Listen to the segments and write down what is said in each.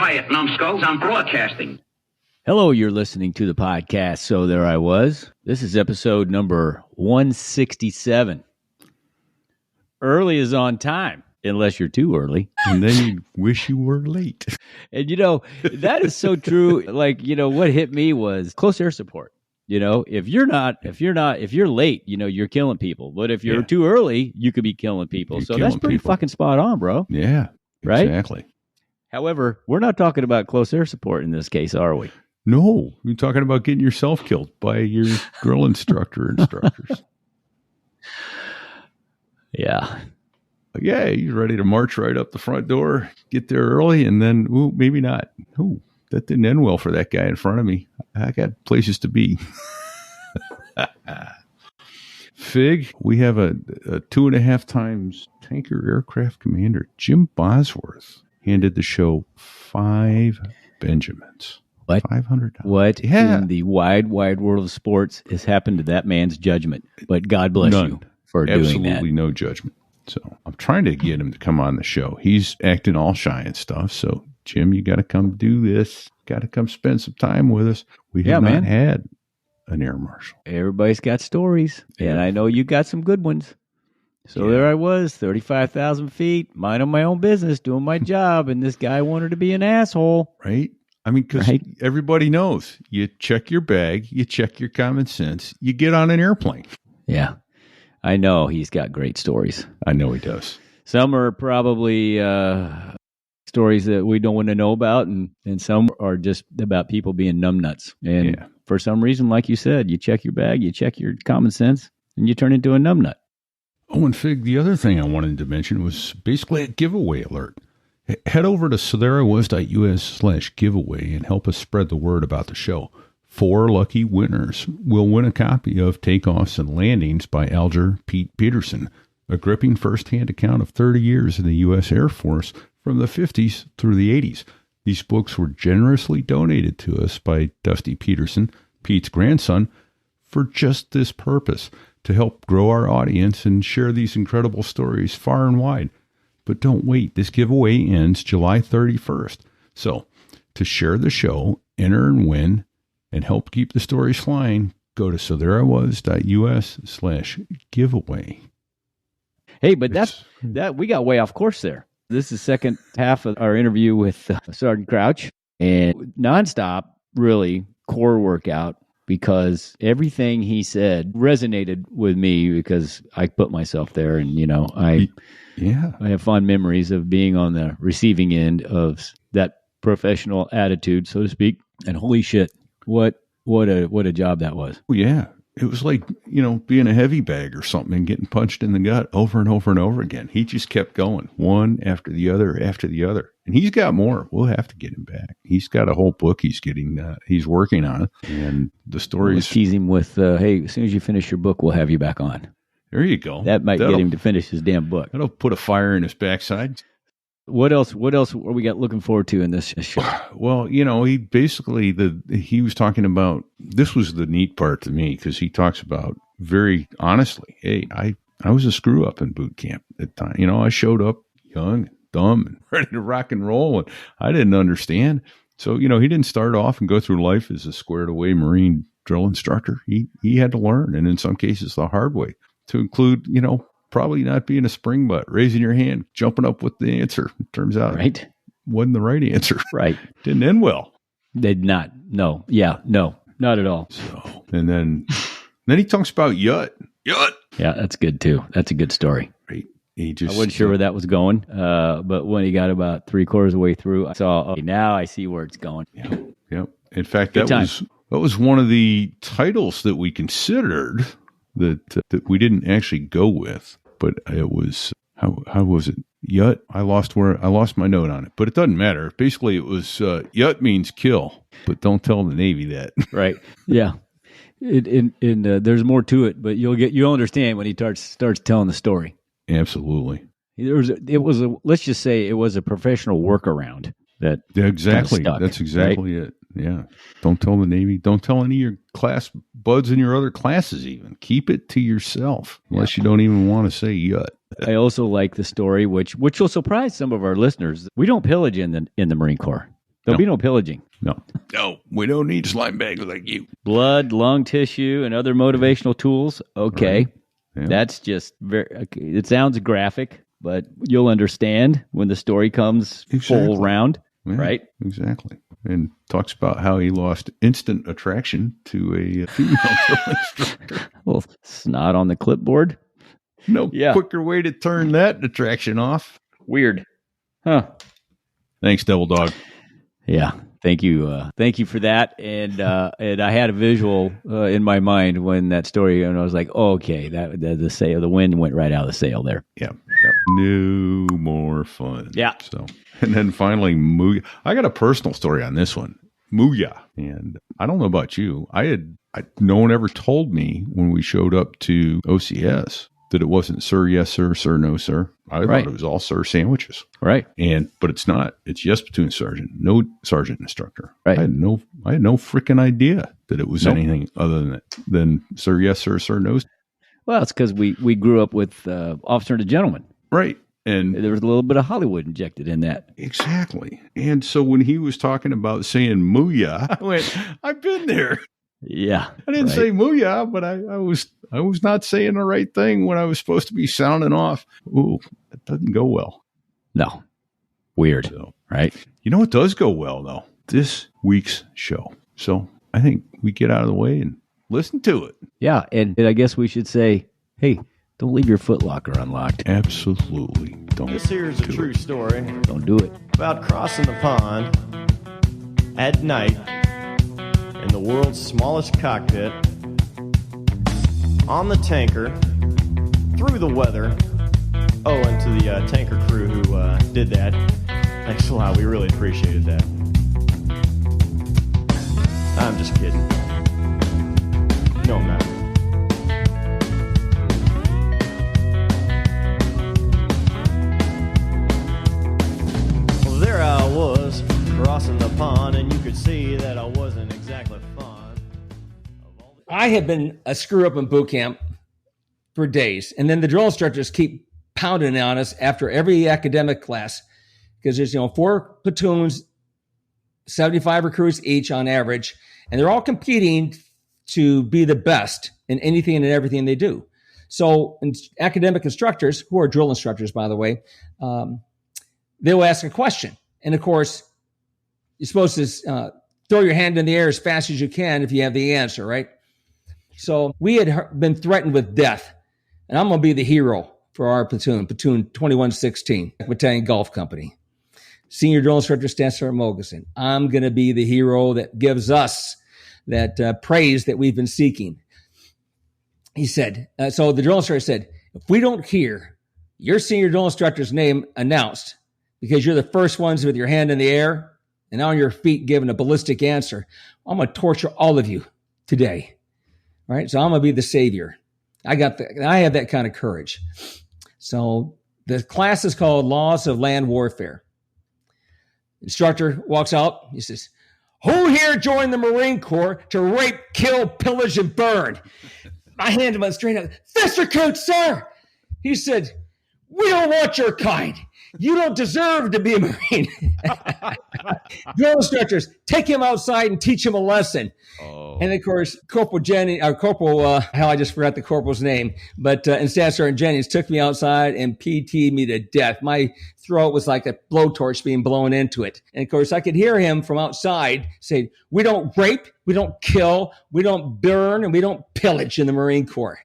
Quiet, numbskulls. I'm broadcasting. Hello, you're listening to the podcast, So There I Was. This is episode number 167. Early is on time, unless you're too early. And then you wish you were late. And that is so true. What hit me was close air support. If you're late, you're killing people. But if you're too early, you could be killing people. So that's pretty fucking spot on, bro. Yeah, right? Exactly. However, we're not talking about close air support in this case, are we? No, you're talking about getting yourself killed by your drill instructors. Yeah. Yeah, he's ready to march right up the front door, get there early, and then, maybe not. That didn't end well for that guy in front of me. I got places to be. Fig, we have a 2.5 times tanker aircraft commander, Jim Bosworth, handed the show 5 Benjamins. What? $500. What in the wide world of sports has happened to that man's judgment? But God bless you for doing that. Absolutely no judgment. So I'm trying to get him to come on the show. He's acting all shy and stuff. So, Jim, you got to come do this. Got to come spend some time with us. We have not had an air marshal. Everybody's got stories, and I know you got some good ones. So there I was, 35,000 feet, minding my own business, doing my job, and this guy wanted to be an asshole. Right? I mean, because everybody knows. You check your bag, you check your common sense, you get on an airplane. Yeah. I know he's got great stories. I know he does. Some are probably stories that we don't want to know about, and some are just about people being numbnuts. And for some reason, like you said, you check your bag, you check your common sense, and you turn into a numbnut. Oh, and Fig, the other thing I wanted to mention was basically a giveaway alert. Head over to sotherawas.us/giveaway and help us spread the word about the show. 4 lucky winners will win a copy of Takeoffs and Landings by Alger Pete Peterson, a gripping first-hand account of 30 years in the U.S. Air Force from the 50s through the 80s. These books were generously donated to us by Dusty Peterson, Pete's grandson, for just this purpose, to help grow our audience and share these incredible stories far and wide. But don't wait. This giveaway ends July 31st. So, to share the show, enter and win, and help keep the stories flying, go to sotherawas.us/giveaway. Hey, but that we got way off course there. This is the second half of our interview with Sergeant Crouch, and nonstop, really, core workout, because everything he said resonated with me because I put myself there, and, I have fond memories of being on the receiving end of that professional attitude, so to speak, and holy shit. What a job that was. Well, yeah. It was like, being a heavy bag or something and getting punched in the gut over and over and over again. He just kept going, one after the other after the other. And he's got more. We'll have to get him back. He's got a whole book he's working on. And the stories. Tease him with, hey, as soon as you finish your book, we'll have you back on. There you go. That might get him to finish his damn book. That'll put a fire in his backside. What else are we got looking forward to in this show? Well, he was talking about, this was the neat part to me, because he talks about very honestly, hey, I was a screw up in boot camp at the time. I showed up young, dumb, and ready to rock and roll, and I didn't understand. So, he didn't start off and go through life as a squared away Marine drill instructor. He had to learn, and in some cases the hard way, to include, probably not being a spring butt, raising your hand, jumping up with the answer. It turns out wasn't the right answer. Right. Didn't end well. Did not. No. Yeah. No. Not at all. So, and then he talks about Yut. Yeah, that's good too. That's a good story. Right. I wasn't sure where that was going, but when he got about 3/4 of the way through, I saw, okay, now I see where it's going. Yeah. In fact, that was one of the titles that we considered that we didn't actually go with. But it was, how was it? Yut. I lost my note on it, but it doesn't matter. Basically, it was Yut means kill, but don't tell the Navy that. Right. Yeah. There's more to it, but you'll understand when he starts telling the story. Absolutely. Let's just say it was a professional workaround that. Yeah, exactly. Stuck, that's exactly it. Yeah. Don't tell the Navy. Don't tell any of your class buds in your other classes even. Keep it to yourself unless you don't even want to say Yut. I also like the story, which will surprise some of our listeners. We don't pillage in the Marine Corps. There'll be no pillaging. No, we don't need slime bags like you. Blood, lung tissue, and other motivational tools. Okay. Right. Yeah. That's just it sounds graphic, but you'll understand when the story comes full round. Yeah, right? Exactly. And talks about how he lost instant attraction to a female drill instructor. Well, snot on the clipboard. No quicker way to turn that attraction off. Weird. Huh. Thanks, Devil Dog. Yeah. Thank you. Thank you for that. And I had a visual in my mind when that story, and I was like, oh, okay, the sail, the wind went right out of the sail there. Yeah. No more fun. Yeah. So, and then finally, Mooya. I got a personal story on this one. Mooya. And I don't know about you. No one ever told me when we showed up to OCS that it wasn't sir, yes, sir, no, sir. I thought it was all sir sandwiches. Right. But it's not. It's yes, platoon sergeant, no sergeant instructor. Right. I had no freaking idea that it was anything other than sir, yes, sir, no. Well, it's because we grew up with officer and gentleman. Right. And there was a little bit of Hollywood injected in that. Exactly. And so when he was talking about saying Mooya, I went, I've been there. Yeah. I didn't say Mooya, but I was not saying the right thing when I was supposed to be sounding off. Ooh, that doesn't go well. No. Weird. Right. You know what does go well, though? This week's show. So I think we get out of the way and listen to it. Yeah. And I guess we should say, hey, don't leave your footlocker unlocked. Absolutely. Don't. This here is a true story. Don't do it. About crossing the pond at night in the world's smallest cockpit, on the tanker, through the weather. Oh, and to the tanker crew who did that, thanks a lot. We really appreciated that. I'm just kidding. No, I'm not. Well, there I was, crossing the pond, and you could see that I wasn't exactly fond. I had been a screw up in boot camp for days, and then the drill instructors keep pounding on us after every academic class because there's 4 platoons, 75 recruits each on average, and they're all competing to be the best in anything and everything they do. So academic instructors, who are drill instructors, by the way, they will ask a question. And of course, you're supposed to throw your hand in the air as fast as you can if you have the answer, right? So we had been threatened with death, and I'm going to be the hero for our platoon 2116, Battalion Golf Company. Senior Drill Instructor Staff Sergeant Mogeson. I'm going to be the hero that gives us that praise that we've been seeking. He said, so the drill instructor said, if we don't hear your senior drill instructor's name announced because you're the first ones with your hand in the air and on your feet giving a ballistic answer, I'm going to torture all of you today. All right, so I'm going to be the savior. I have that kind of courage. So the class is called Laws of Land Warfare. Instructor walks out. He says, who here joined the Marine Corps to rape, kill, pillage, and burn? I handed him straight up. This recruit, sir. He said, we don't want your kind. You don't deserve to be a Marine. Drill instructors, take him outside and teach him a lesson. Oh. And of course, Corporal Jennings, I just forgot the corporal's name, but and Staff Sergeant Jennings took me outside and PT'd me to death. My throat was like a blowtorch being blown into it. And of course, I could hear him from outside say, we don't rape, we don't kill, we don't burn, and we don't pillage in the Marine Corps.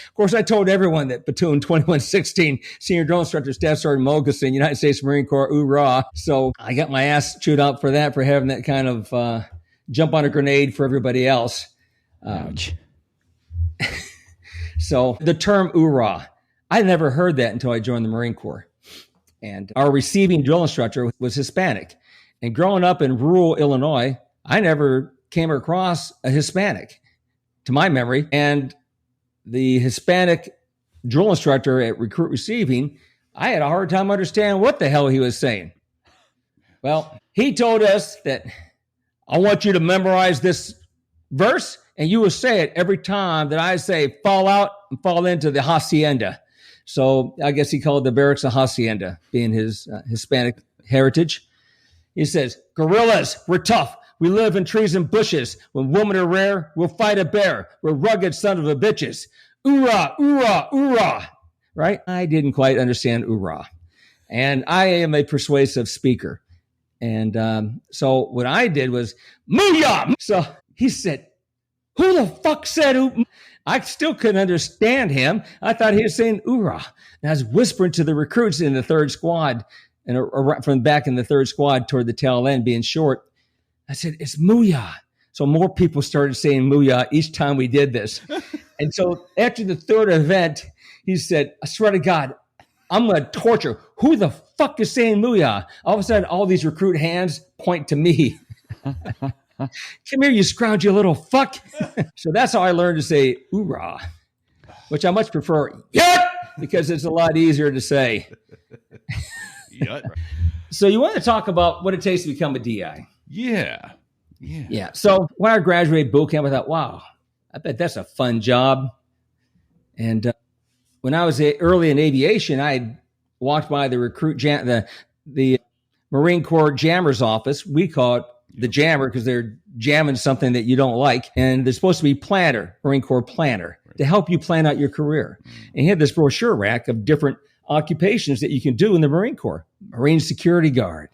Of course, I told everyone that platoon 2116, Senior Drill Instructor Staff Sergeant Mogeson, United States Marine Corps, hoorah. So I got my ass chewed out for that, for having that kind of jump on a grenade for everybody else. Ouch. So the term hoorah, I never heard that until I joined the Marine Corps. And our receiving drill instructor was Hispanic. And growing up in rural Illinois, I never came across a Hispanic, to my memory. And the Hispanic drill instructor at recruit receiving, I had a hard time understanding what the hell he was saying. Well, he told us that I want you to memorize this verse and you will say it every time that I say fall out and fall into the hacienda. So I guess he called the barracks a hacienda, being his Hispanic heritage. He says, "Gorillas, we're tough. We live in trees and bushes. When women are rare, we'll fight a bear. We're rugged son of a bitches. Oorah, oorah, oorah." Right? I didn't quite understand oorah. And I am a persuasive speaker. And so what I did was, "Mooyah!" So he said, "Who the fuck said oop?" I still couldn't understand him. I thought he was saying oorah. And I was whispering to the recruits in the third squad, and from back in the third squad toward the tail end, being short. I said, "It's mooyah." So more people started saying mooyah each time we did this. And so after the third event, he said, "I swear to God, I'm going to torture. Who the fuck is saying mooyah?" All of a sudden, all these recruit hands point to me. "Come here, you scroungy little fuck." So that's how I learned to say oorah, which I much prefer yet, because it's a lot easier to say. So you want to talk about what it takes to become a DI? Yeah. So when I graduated boot camp, I thought, wow, I bet that's a fun job. And when I was early in aviation, I walked by the the Marine Corps jammer's office. We call it the jammer because they're jamming something that you don't like. And they're supposed to be Marine Corps planner, to help you plan out your career. And he had this brochure rack of different occupations that you can do in the Marine Corps. Marine security guard,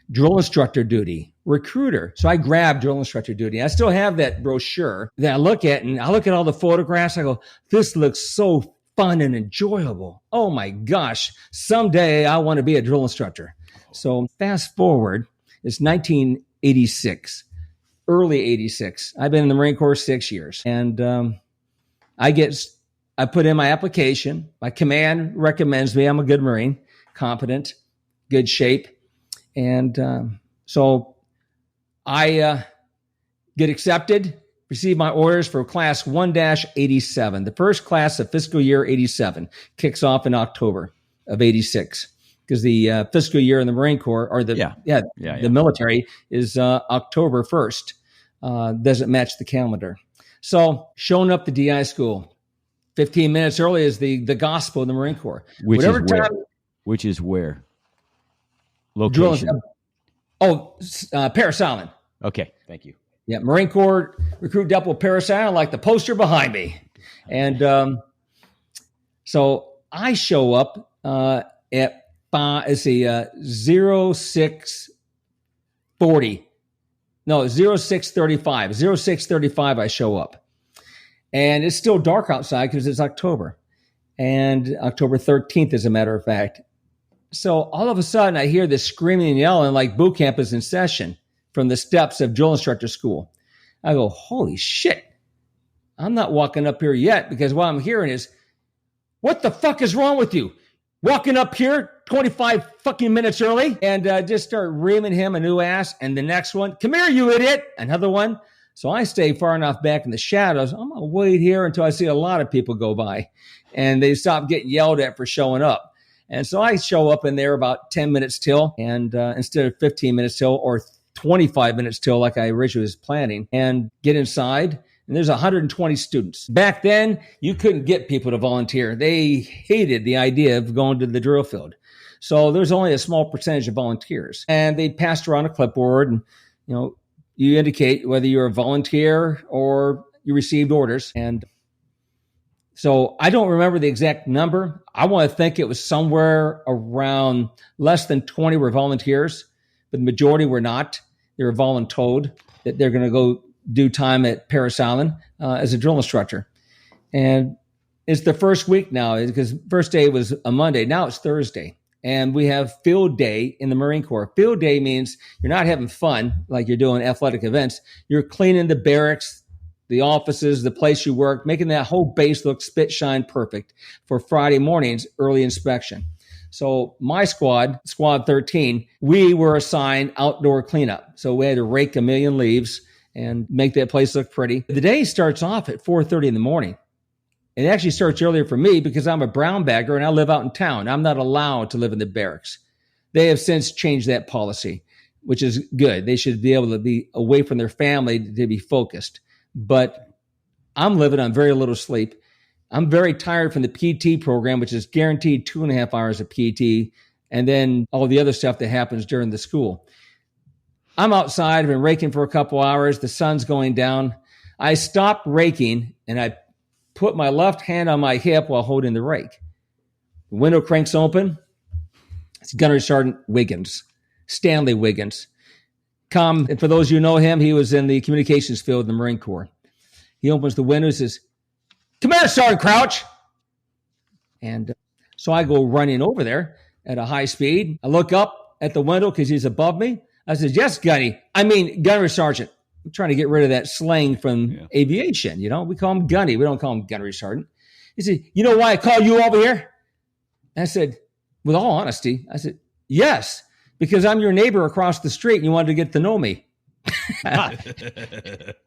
drill instructor duty, recruiter. So I grabbed drill instructor duty. I still have that brochure that I look at, and I look at all the photographs. I go, this looks so fun and enjoyable. Oh my gosh, someday I want to be a drill instructor. So fast forward, it's 1986, early 86. I've been in the Marine Corps 6 years, and I put in my application. My command recommends me. I'm a good Marine, competent, good shape. And so I get accepted, receive my orders for class 1-87. The first class of fiscal year 87 kicks off in October of 86, because the fiscal year in the Marine Corps, or the military, is October 1st. Doesn't match the calendar. So showing up to DI school 15 minutes early is the gospel in the Marine Corps. Which is where? Location. Parris Island. Okay, thank you. Yeah, Marine Corps Recruit Depot, Parris Island, like the poster behind me. And so I show up at 06:40. No, 06:35. 06:35 I show up. And it's still dark outside because it's October. And October 13th, as a matter of fact. So all of a sudden, I hear this screaming and yelling like boot camp is in session from the steps of Drill Instructor School. I go, holy shit. I'm not walking up here yet, because what I'm hearing is, what the fuck is wrong with you? Walking up here 25 fucking minutes early, and just start reaming him a new ass. And the next one, "Come here, you idiot." Another one. So I stay far enough back in the shadows. I'm going to wait here until I see a lot of people go by, and they stop getting yelled at for showing up. And so I show up in there about 10 minutes till, and instead of 15 minutes till or 25 minutes till like I originally was planning, and get inside. And there's 120 students. Back then, you couldn't get people to volunteer. They hated the idea of going to the drill field. So there's only a small percentage of volunteers. And they passed around a clipboard, and you indicate whether you're a volunteer or you received orders. And so I don't remember the exact number. I want to think it was somewhere around less than 20 were volunteers, but the majority were not. They were voluntold that they're going to go do time at Parris Island as a drill instructor. And it's the first week now, because first day was a Monday. Now it's Thursday. And we have field day in the Marine Corps. Field day means you're not having fun like you're doing athletic events. You're cleaning the barracks, the offices, the place you work, making that whole base look spit shine perfect for Friday morning's early inspection. So my squad 13, we were assigned outdoor cleanup. So we had to rake a million leaves and make that place look pretty. The day starts off at 4:30 in the morning. It actually starts earlier for me because I'm a brown bagger and I live out in town. I'm not allowed to live in the barracks. They have since changed that policy, which is good. They should be able to be away from their family to be focused. But I'm living on very little sleep. I'm very tired from the PT program, which is guaranteed 2.5 hours of PT, and then all the other stuff that happens during the school. I'm outside. I've been raking for a couple hours. The sun's going down. I stopped raking and I put my left hand on my hip while holding the rake. The window cranks open. It's Gunnery Sergeant Wiggins, Stanley Wiggins. And for those of you who know him, he was in the communications field in the Marine Corps. He opens the window and says, "Commander Sergeant Crouch." And so I go running over there at a high speed. I look up at the window because he's above me. I said, "Yes, Gunny. I mean, Gunnery Sergeant." I'm trying to get rid of that slang from aviation. You know, we call him Gunny. We don't call him Gunnery Sergeant. He said, "You know why I call you over here?" And I said, with all honesty, I said, "Yes, because I'm your neighbor across the street and you wanted to get to know me."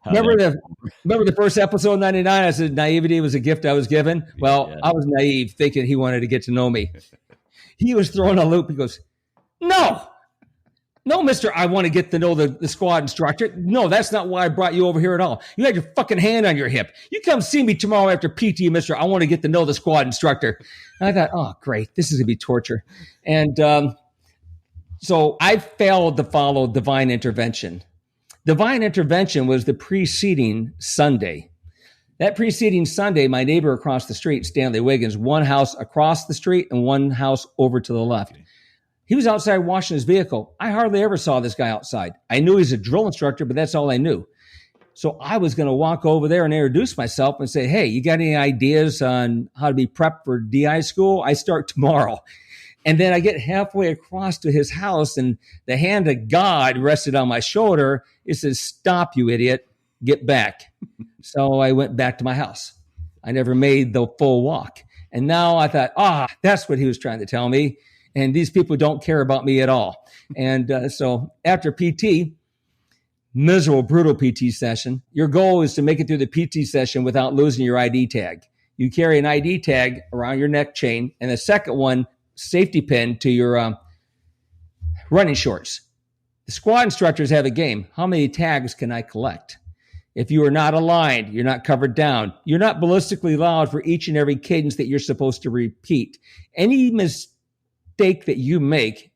Remember the first episode, 99? I said, naivety was a gift I was given. Well, I was naive thinking he wanted to get to know me. He was throwing a loop. He goes, No, mister, I want to get to know the squad instructor. No, that's not why I brought you over here at all. You had your fucking hand on your hip. You come see me tomorrow after PT, mister. I want to get to know the squad instructor. And I thought, oh, great. This is going to be torture. And so I failed to follow divine intervention. Divine intervention was the preceding Sunday. That preceding Sunday, my neighbor across the street, Stanley Wiggins, one house across the street and one house over to the left. He was outside washing his vehicle. I hardly ever saw this guy outside. I knew he's a drill instructor, but that's all I knew. So I was going to walk over there and introduce myself and say, "Hey, you got any ideas on how to be prepped for DI school? I start tomorrow." And then I get halfway across to his house and the hand of God rested on my shoulder. It says, "Stop, you idiot. Get back." So I went back to my house. I never made the full walk. And now I thought, that's what he was trying to tell me. And these people don't care about me at all. And so after PT, miserable, brutal PT session, your goal is to make it through the PT session without losing your ID tag. You carry an ID tag around your neck chain, and the second one, safety pin to your running shorts. The squad instructors have a game. How many tags can I collect? If you are not aligned, you're not covered down, you're not ballistically loud for each and every cadence that you're supposed to repeat. Any mistake that you make,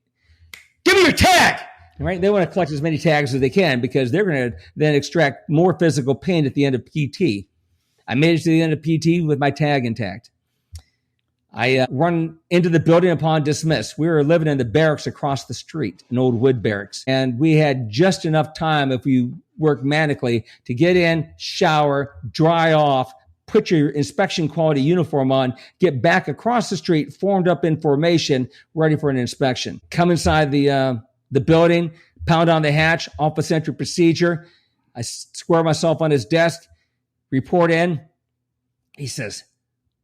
give me your tag, right? They want to collect as many tags as they can because they're going to then extract more physical pain at the end of PT. I made it to the end of PT with my tag intact. I run into the building upon dismiss. We were living in the barracks across the street, an old wood barracks. And we had just enough time, if we worked manically, to get in, shower, dry off, put your inspection quality uniform on, get back across the street, formed up in formation, ready for an inspection. Come inside the building, pound on the hatch, office entry procedure. I square myself on his desk, report in. He says,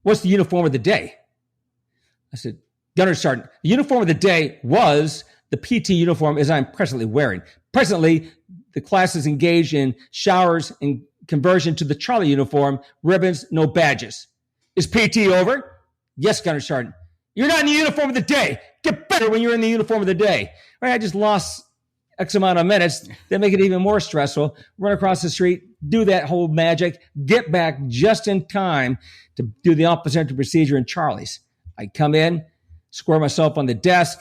"What's the uniform of the day?" I said, "Gunnery Sergeant, the uniform of the day was the PT uniform as I'm presently wearing. Presently, the class is engaged in showers and conversion to the Charlie uniform, ribbons, no badges. Is PT over?" "Yes, Gunnery Sergeant." "You're not in the uniform of the day. Get better when you're in the uniform of the day." Right? I just lost X amount of minutes. That make it even more stressful. Run across the street, do that whole magic, get back just in time to do the office entry procedure in Charlie's. I come in, square myself on the desk.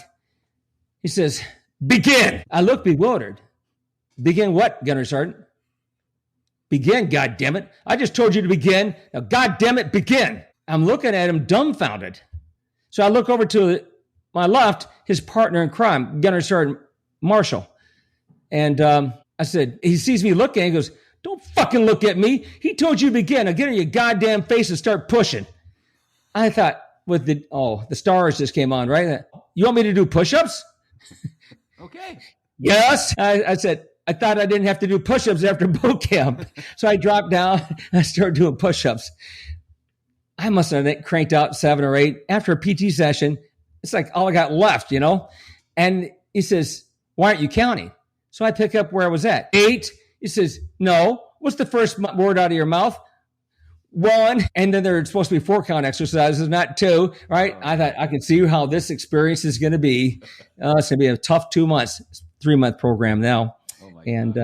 He says, "Begin." I look bewildered. "Begin what, Gunnery Sergeant?" "Begin, goddammit. I just told you to begin. Now, goddammit, begin." I'm looking at him dumbfounded. So I look over to my left, his partner in crime, Gunnery Sergeant Marshall. And I said, he sees me looking, he goes, "Don't fucking look at me. He told you to begin. Now get in your goddamn face and start pushing." I thought, the stars just came on, right? "You want me to do push-ups?" Okay. "Yes." I said, I thought I didn't have to do push-ups after boot camp. So I dropped down and I started doing push-ups. I must have cranked out 7 or 8. After a PT session, it's like all I got left, you know? And he says, "Why aren't you counting?" So I pick up where I was at. 8. He says, "No. What's the first word out of your mouth?" 1. And then there are supposed to be 4 count exercises, not 2, right? I thought I could see how this experience is going to be. It's going to be a tough 2 months, 3-month program now. And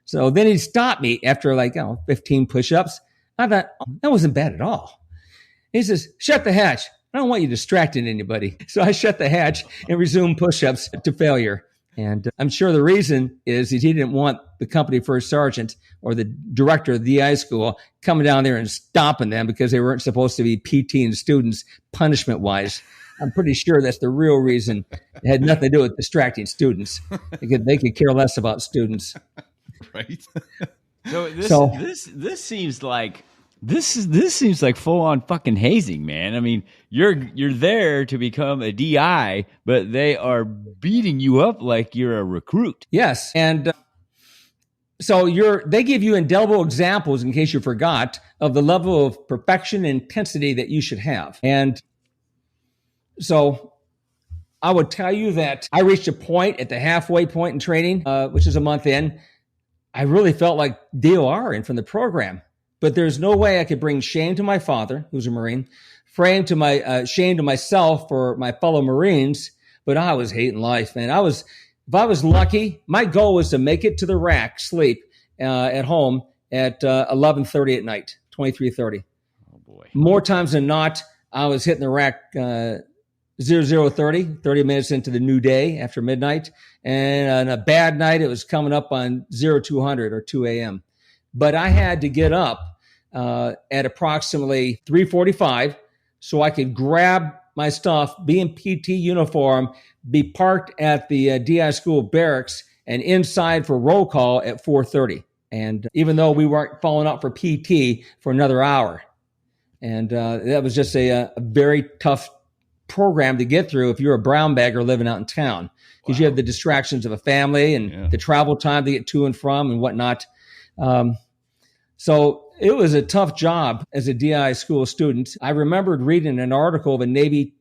so then he stopped me after 15 push-ups. I thought, that wasn't bad at all. He says, "Shut the hatch. I don't want you distracting anybody." So I shut the hatch and resumed push-ups to failure. And I'm sure the reason is he didn't want the company first sergeant or the director of the DI school coming down there and stopping them because they weren't supposed to be PT students punishment-wise. I'm pretty sure that's the real reason. It had nothing to do with distracting students. They could care less about students. Right. So this seems like this seems like full on fucking hazing, man. I mean, you're there to become a DI, but they are beating you up like you're a recruit. Yes, and so they give you indelible examples, in case you forgot, of the level of perfection and intensity that you should have. And so I would tell you that I reached a point at the halfway point in training, which is a month in. I really felt like DOR from the program. But there's no way I could bring shame to my father, who's a Marine, shame to myself for my fellow Marines. But I was hating life, man. If I was lucky, my goal was to make it to the rack, sleep at home at 11:30 at night, 23:30. Oh boy! More times than not, I was hitting the rack 00:30 minutes into the new day after midnight, and on a bad night, it was coming up on 0200 or 2 a.m. But I had to get up at approximately 3:45 so I could grab my stuff, be in PT uniform, be parked at the DI school barracks and inside for roll call at 4:30. And even though we weren't following up for PT for another hour. And that was just a very tough program to get through if you're a brown bagger living out in town, because you have the distractions of a family and the travel time to get to and from and whatnot. So it was a tough job as a DI school student. I remembered reading an article of a Navy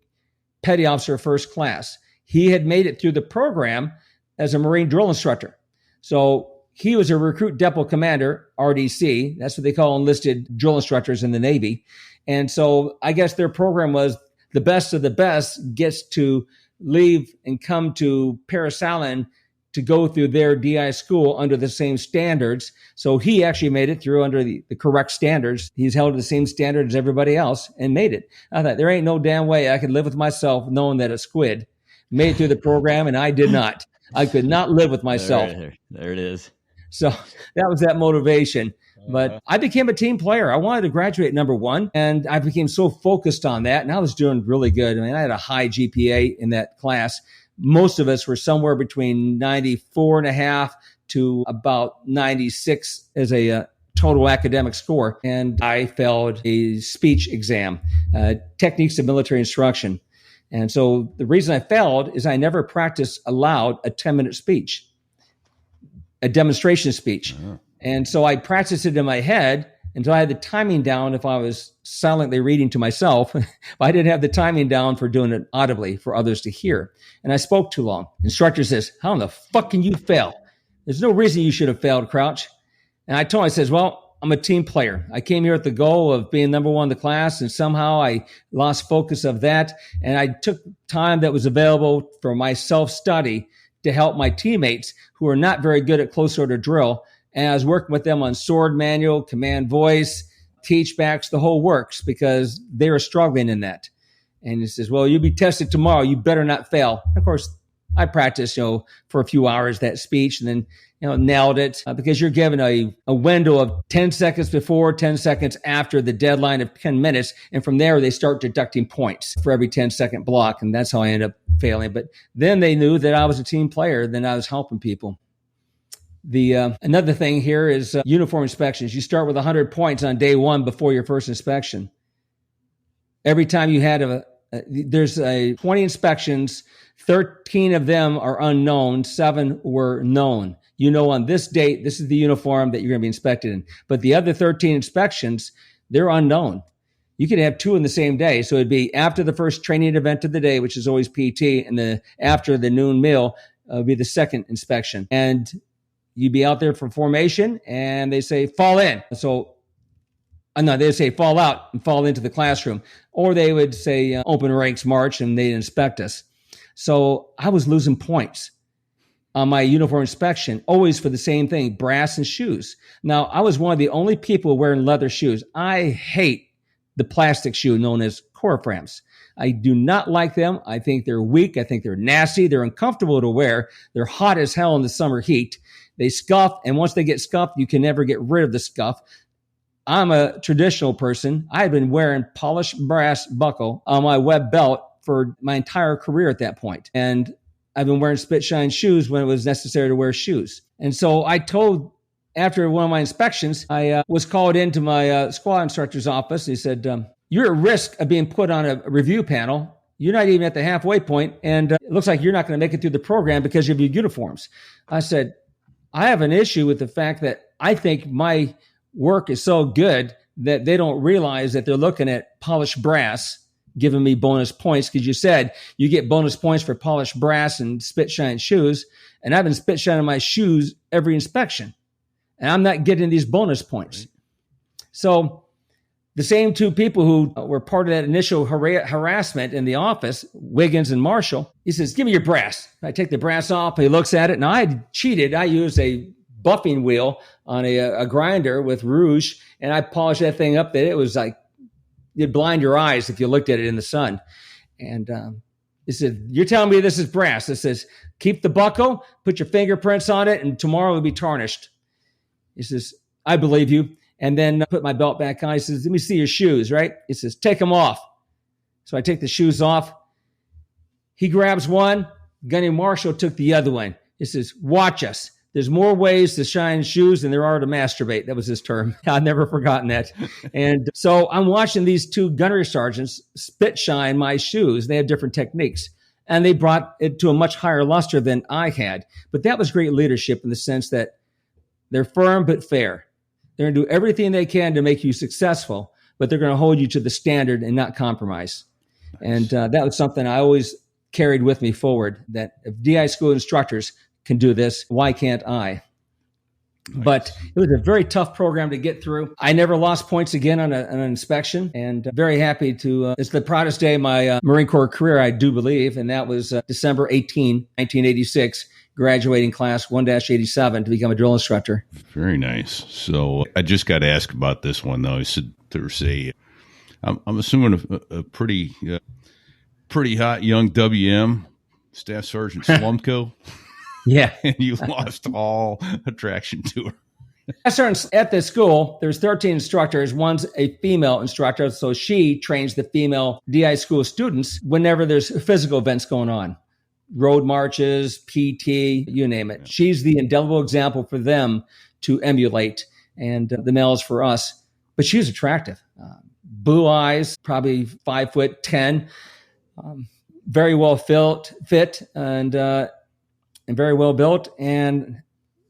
petty officer first class. He had made it through the program as a Marine drill instructor. So he was a recruit depot commander, RDC. That's what they call enlisted drill instructors in the Navy. And so I guess their program was the best of the best gets to leave and come to Parris Island to go through their DI school under the same standards. So he actually made it through under the correct standards. He's held to the same standard as everybody else and made it. I thought there ain't no damn way I could live with myself knowing that a squid made it through the program and I did not. I could not live with myself. There it is. So that was that motivation. But I became a team player. I wanted to graduate number one, and I became so focused on that, and I was doing really good. I mean, I had a high GPA in that class. Most of us were somewhere between 94.5 to about 96 as a total academic score. And I failed a speech exam, techniques of military instruction. And so the reason I failed is I never practiced aloud a 10-minute speech, a demonstration speech. Uh-huh. And so I practiced it in my head until I had the timing down if I was silently reading to myself. But I didn't have the timing down for doing it audibly for others to hear. And I spoke too long. Instructor says, how in the fuck can you fail? There's no reason you should have failed, Crouch. And I told him, I says, well, I'm a team player. I came here with the goal of being number one in the class, and somehow I lost focus of that. And I took time that was available for my self-study to help my teammates who are not very good at close order drill. And I was working with them on sword manual, command voice, teach backs, the whole works, because they were struggling in that. And he says, well, you'll be tested tomorrow. You better not fail. And of course, I practiced, for a few hours that speech and then, nailed it because you're given a window of 10 seconds before, 10 seconds after the deadline of 10 minutes. And from there, they start deducting points for every 10-second block. And that's how I ended up failing. But then they knew that I was a team player. Then I was helping people. Another thing here is uniform inspections. You start with 100 points on day one before your first inspection. Every time you had there's 20 inspections, 13 of them are unknown, 7 were known. On this date, this is the uniform that you're going to be inspected in. But the other 13 inspections, they're unknown. You could have 2 in the same day. So it'd be after the first training event of the day, which is always PT, and after the noon meal would be the second inspection. And you'd be out there for formation, and they say, fall in. So, no, they'd say, fall out and fall into the classroom. Or they would say, open ranks march, and they'd inspect us. So I was losing points on my uniform inspection, always for the same thing, brass and shoes. Now, I was one of the only people wearing leather shoes. I hate the plastic shoe known as Corframs. I do not like them. I think they're weak. I think they're nasty. They're uncomfortable to wear. They're hot as hell in the summer heat. They scuff, and once they get scuffed, you can never get rid of the scuff. I'm a traditional person. I've been wearing polished brass buckle on my web belt for my entire career at that point. And I've been wearing spit shine shoes when it was necessary to wear shoes. And so I told, after one of my inspections, I was called into my squad instructor's office. He said, you're at risk of being put on a review panel. You're not even at the halfway point, and it looks like you're not going to make it through the program because of your uniforms. I said, I have an issue with the fact that I think my work is so good that they don't realize that they're looking at polished brass, giving me bonus points, because you said you get bonus points for polished brass and spit shine shoes, and I've been spit shining my shoes every inspection, and I'm not getting these bonus points. Right. So the same two people who were part of that initial harassment in the office, Wiggins and Marshall, he says, give me your brass. I take the brass off. He looks at it. Now, I had cheated. I used a buffing wheel on a grinder with rouge, and I polished that thing up that it was like, you'd blind your eyes if you looked at it in the sun. And he said, you're telling me this is brass? It says, keep the buckle, put your fingerprints on it, and tomorrow it'll be tarnished. He says, I believe you. And then put my belt back on. He says, let me see your shoes, right? He says, take them off. So I take the shoes off. He grabs one. Gunny Marshall took the other one. He says, watch us. There's more ways to shine shoes than there are to masturbate. That was his term. I've never forgotten that. And so I'm watching these two gunnery sergeants spit shine my shoes. They have different techniques. And they brought it to a much higher luster than I had. But that was great leadership in the sense that they're firm but fair. They're going to do everything they can to make you successful, but they're going to hold you to the standard and not compromise. Nice. And that was something I always carried with me forward, that if DI school instructors can do this, why can't I? Nice. But it was a very tough program to get through. I never lost points again on an inspection, and very happy to, it's the proudest day of my Marine Corps career, I do believe, and that was December 18, 1986, graduating class 1-87 to become a drill instructor. Very nice. So I just got to ask about this one, though. I said there's I'm assuming a pretty hot young WM, Staff Sergeant Slumko. Yeah. And you lost all attraction to her. At the school, there's 13 instructors. One's a female instructor, so she trains the female DI school students whenever there's physical events going on. Road marches, PT, you name it. Yeah. She's the indelible example for them to emulate, and the males for us. But she was attractive. Blue eyes, probably 5'10", very well fit, and very well built, and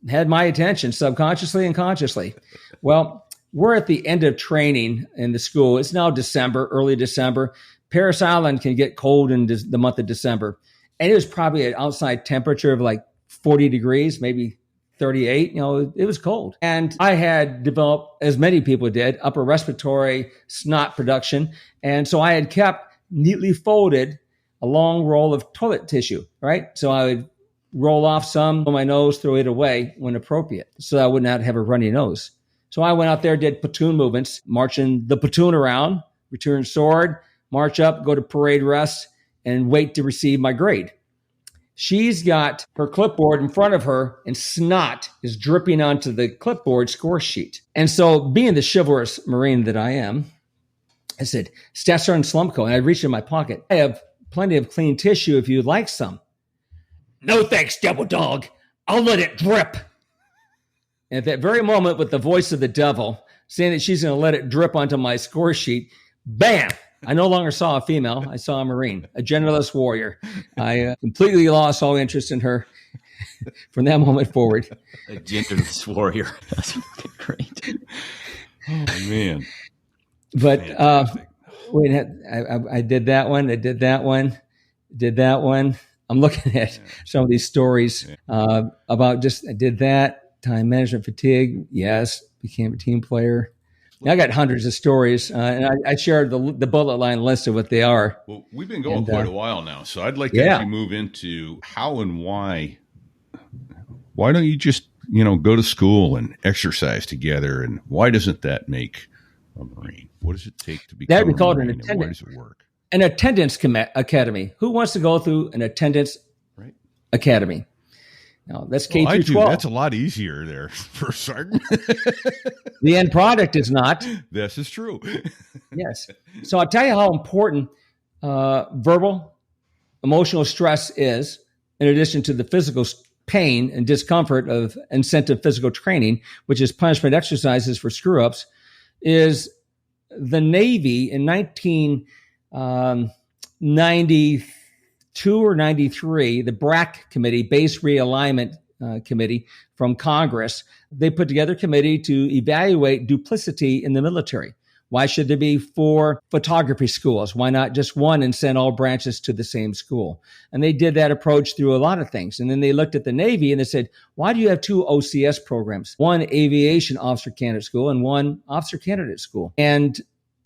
had my attention subconsciously and consciously. Well, we're at the end of training in the school. It's now December, early December. Parris Island can get cold in the month of December. And it was probably an outside temperature of like 40 degrees, maybe 38. It was cold. And I had developed, as many people did, upper respiratory snot production. And so I had kept neatly folded a long roll of toilet tissue, right? So I would roll off some on my nose, throw it away when appropriate, so I would not have a runny nose. So I went out there, did platoon movements, marching the platoon around, return sword, march up, go to parade rest, and wait to receive my grade. She's got her clipboard in front of her, and snot is dripping onto the clipboard score sheet. And so, being the chivalrous Marine that I am, I said, Staff Sergeant Slumko, and I reached in my pocket, I have plenty of clean tissue if you'd like some. No thanks, devil dog. I'll let it drip. And at that very moment, with the voice of the devil saying that she's going to let it drip onto my score sheet, bam! I no longer saw a female. I saw a Marine, a genderless warrior. I completely lost all interest in her from that moment forward. A genderless warrior. That's great. Oh, man. But I did that one. I did that one. Did that one. I'm looking at some of these stories about I did that, time management fatigue. Yes, became a team player. I got hundreds of stories, and I shared the bullet line list of what they are. Well, we've been going quite a while now, so I'd like to actually move into how and why. Why don't you just go to school and exercise together, and why doesn't that make a Marine? What does it take to become that would be called a Marine, an attendant. Why does it work? an attendance academy. Who wants to go through an attendance academy? Now, that's K through 12. That's a lot easier there for Sergeant. The end product is not. This is true. Yes. So I'll tell you how important verbal, emotional stress is, in addition to the physical pain and discomfort of incentive physical training, which is punishment exercises for screw-ups, is the Navy in 1992 or 93, the BRAC committee, Base Realignment Committee from Congress, they put together a committee to evaluate duplicity in the military. Why should there be 4 photography schools? Why not just one and send all branches to the same school? And they did that approach through a lot of things. And then they looked at the Navy and they said, why do you have 2 OCS programs? One aviation officer candidate school and one officer candidate school. And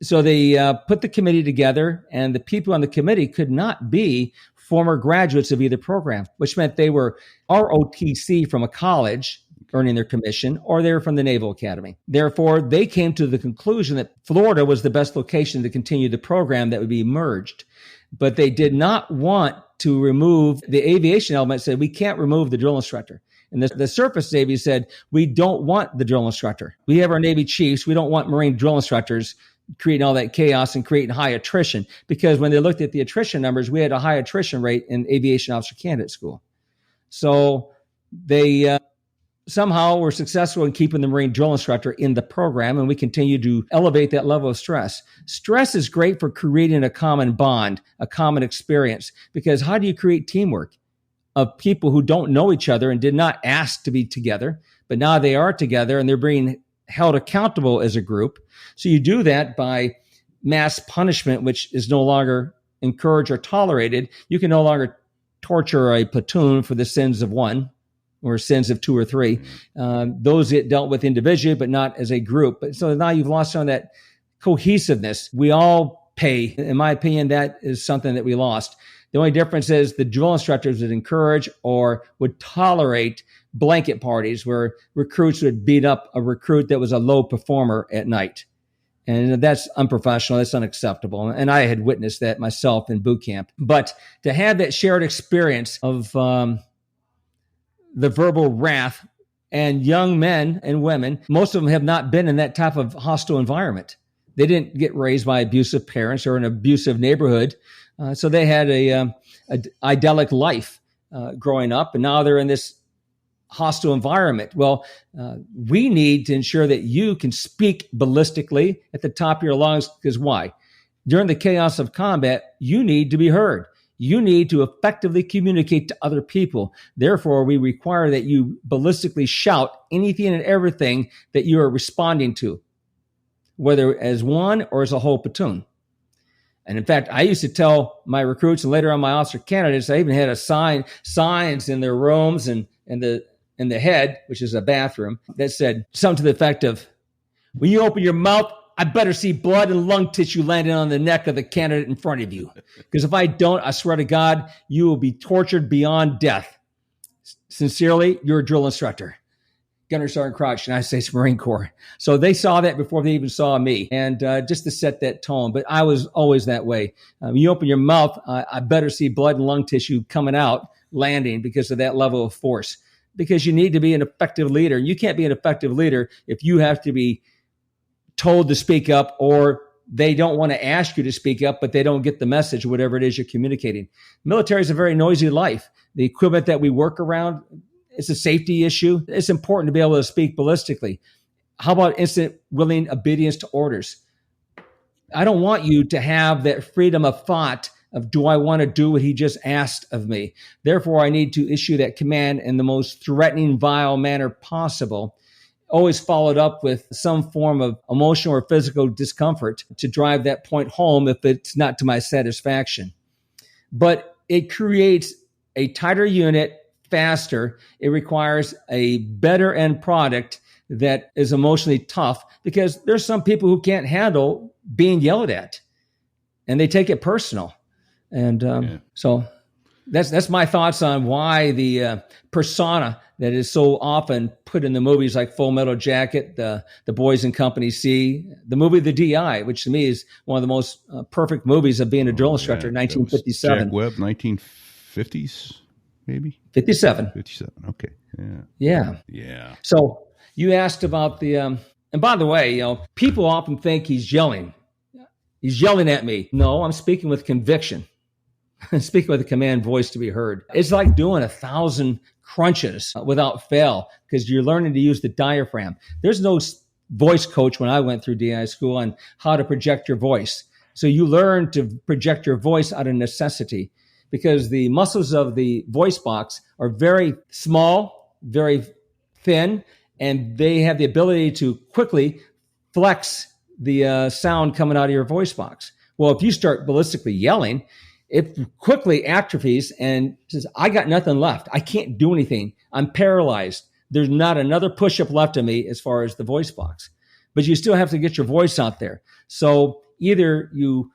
so they put the committee together, and the people on the committee could not be former graduates of either program, which meant they were ROTC from a college earning their commission, or they were from the Naval Academy. Therefore, they came to the conclusion that Florida was the best location to continue the program that would be merged. But they did not want to remove the aviation element, said we can't remove the drill instructor. And the surface Navy said, we don't want the drill instructor. We have our Navy chiefs. We don't want Marine drill instructors creating all that chaos and creating high attrition. Because when they looked at the attrition numbers, we had a high attrition rate in aviation officer candidate school. So they somehow were successful in keeping the Marine drill instructor in the program, and we continue to elevate that level of stress. Stress is great for creating a common bond, a common experience, because how do you create teamwork of people who don't know each other and did not ask to be together, but now they are together and they're being held accountable as a group? So you do that by mass punishment, which is no longer encouraged or tolerated. You can no longer torture a platoon for the sins of one, or sins of 2 or 3. Those get dealt with individually, but not as a group. But so now you've lost some of that cohesiveness. We all pay. In my opinion, that is something that we lost. The only difference is the drill instructors would encourage or would tolerate blanket parties where recruits would beat up a recruit that was a low performer at night. And that's unprofessional. That's unacceptable. And I had witnessed that myself in boot camp. But to have that shared experience of the verbal wrath, and young men and women, most of them have not been in that type of hostile environment. They didn't get raised by abusive parents or an abusive neighborhood. So they had a idyllic life growing up, and now they're in this hostile environment. Well, we need to ensure that you can speak ballistically at the top of your lungs, because why? During the chaos of combat, you need to be heard. You need to effectively communicate to other people. Therefore, we require that you ballistically shout anything and everything that you are responding to, whether as one or as a whole platoon. And in fact, I used to tell my recruits, and later on my officer candidates, I even had a signs in their rooms and in the head, which is a bathroom, that said something to the effect of, when you open your mouth, I better see blood and lung tissue landing on the neck of the candidate in front of you. Because if I don't, I swear to God, you will be tortured beyond death. Sincerely, your drill instructor, Gunner Sergeant Crouch, United States Marine Corps. So they saw that before they even saw me, and just to set that tone. But I was always that way. You open your mouth, I better see blood and lung tissue coming out, landing, because of that level of force. Because you need to be an effective leader. You can't be an effective leader if you have to be told to speak up, or they don't want to ask you to speak up, but they don't get the message, whatever it is you're communicating. Military is a very noisy life. The equipment that we work around, it's a safety issue. It's important to be able to speak ballistically. How about instant willing obedience to orders? I don't want you to have that freedom of thought of, do I want to do what he just asked of me? Therefore, I need to issue that command in the most threatening, vile manner possible, always followed up with some form of emotional or physical discomfort to drive that point home if it's not to my satisfaction. But it creates a tighter unit faster. It requires a better end product that is emotionally tough, because there's some people who can't handle being yelled at and they take it personal. And so that's my thoughts on why the persona that is so often put in the movies like Full Metal Jacket, the Boys in Company C, the movie The DI, which to me is one of the most perfect movies of being a drill instructor, 1957. Jack Webb, 1950s, maybe? 57. 57, okay. Yeah. So you asked about the, and by the way, people often think he's yelling. He's yelling at me. No, I'm speaking with conviction. I'm speaking with a command voice to be heard. It's like doing 1,000 crunches without fail because you're learning to use the diaphragm. There's no voice coach when I went through DI school on how to project your voice. So you learn to project your voice out of necessity because the muscles of the voice box are very small, very thin, and they have the ability to quickly flex the sound coming out of your voice box. Well, if you start ballistically yelling, it quickly atrophies and says, I got nothing left. I can't do anything. I'm paralyzed. There's not another push-up left of me as far as the voice box. But you still have to get your voice out there. So either you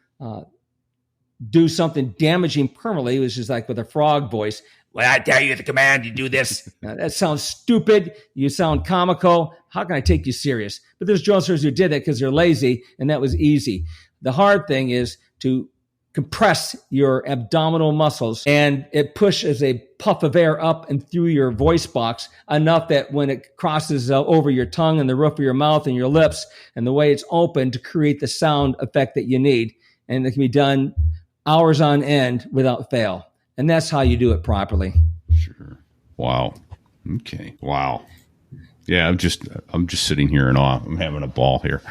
do something damaging permanently, which is like with a frog voice. Well, I tell you the command, you do this. Now, that sounds stupid. You sound comical. How can I take you serious? But there's drill instructors who did that because they're lazy, and that was easy. The hard thing is to compress your abdominal muscles, and it pushes a puff of air up and through your voice box enough that when it crosses over your tongue and the roof of your mouth and your lips and the way it's open to create the sound effect that you need. And it can be done hours on end without fail. And that's how you do it properly. Sure. Wow. Okay. Wow. Yeah, I'm just sitting here in awe. I'm having a ball here.